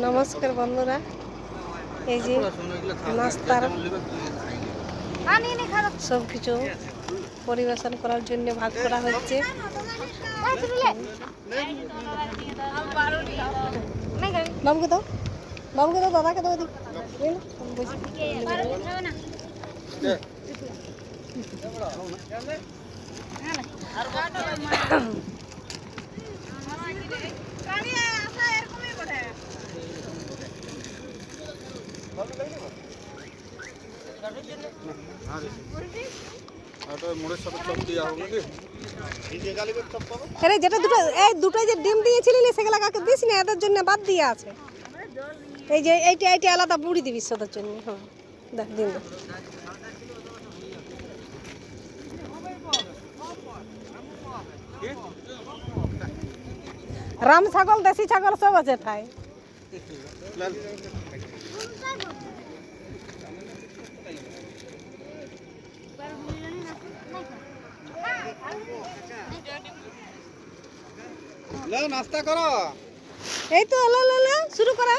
নমস্কার বন্ধুরা, এই যে নাস্তার সব কিছু পরিবেশন করার জন্য ভাগ করা হচ্ছে। বাবুকে দাও, বাবুকে দাও, দাদাকে দাও। যেটা দুটো এই দুটো যে ডিম দিয়েছিলি সেগুলো কাকে দিস না, এদের জন্য বাদ দিয়ে আছে। এই যে এইটা এইটা আলাদা বুড়ি দিবি ওদের জন্য। হ্যাঁ দেখ দিন রাম ছাগল দেশি ছাগল সব আছে ঠাই। নাস্তা করো, এই তো শুরু করা।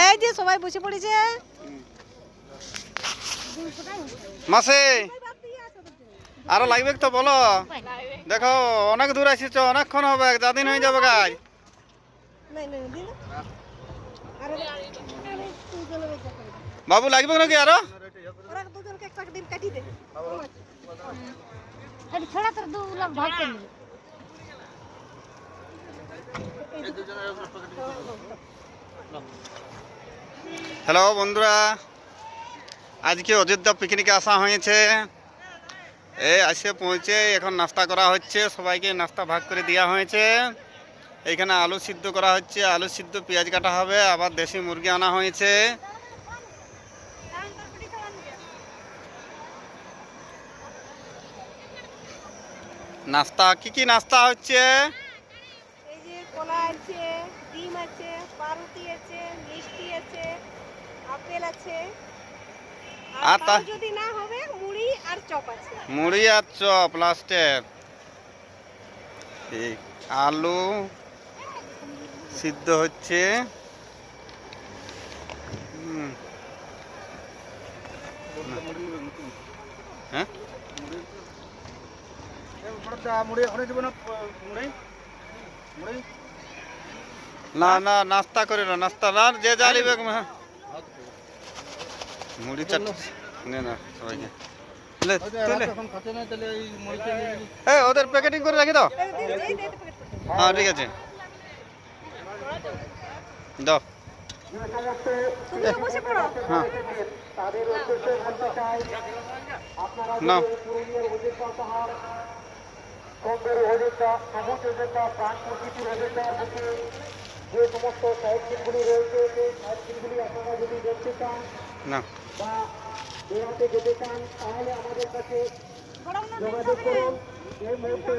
এই যে সবাই বসে পড়েছে। মাসে আরো লাগবে তো বলো। দেখো অনেক দূর আসিছ, অনেকক্ষণ হবে, যাদিন হয়ে যাবে গাছ। বাবু লাগবে নাকি আরো? হ্যালো বন্ধুরা, আজকে অযোধ্যা পিকনিকে আসা হয়েছে। এই আসে পৌঁছে এখন নাস্তা করা হচ্ছে, সবাইকে নাস্তা ভাগ করে দেওয়া হয়েছে। এইখানে আলু সিদ্ধ করা হচ্ছে, আলু সিদ্ধ, পেঁয়াজ কাটা হবে, আবার দেশি মুরগি আনা হয়েছে। নাস্তা কি কি নাস্তা হচ্ছে? এই যে কলা আছে, ডিম আছে, পাউরুটি আছে, মিষ্টি আছে, আপেল আছে, আর তাও যদি না হবে মুড়ি আর চপ আছে। মুড়ি আর চপ লাস্টে। আলু সিদ্ধ হচ্ছে। হ্যাঁ না না নাস্তা করে না, নাস্তা না, যে যা নিবে। মুড়ি চাট নে না সবাইকে। ওদের প্যাকেটিং করে রাখি দাও। হ্যাঁ ঠিক আছে, দাও। হ্যাঁ না যে সমস্ত সাইড সিনগুলি রয়েছে সেই সাইড সিনগুলি আপনারা যদি দেখতে চান না বা বেড়াতে যেতে চান তাহলে আমাদের কাছে যোগাযোগ করুন। এই মুহূর্তে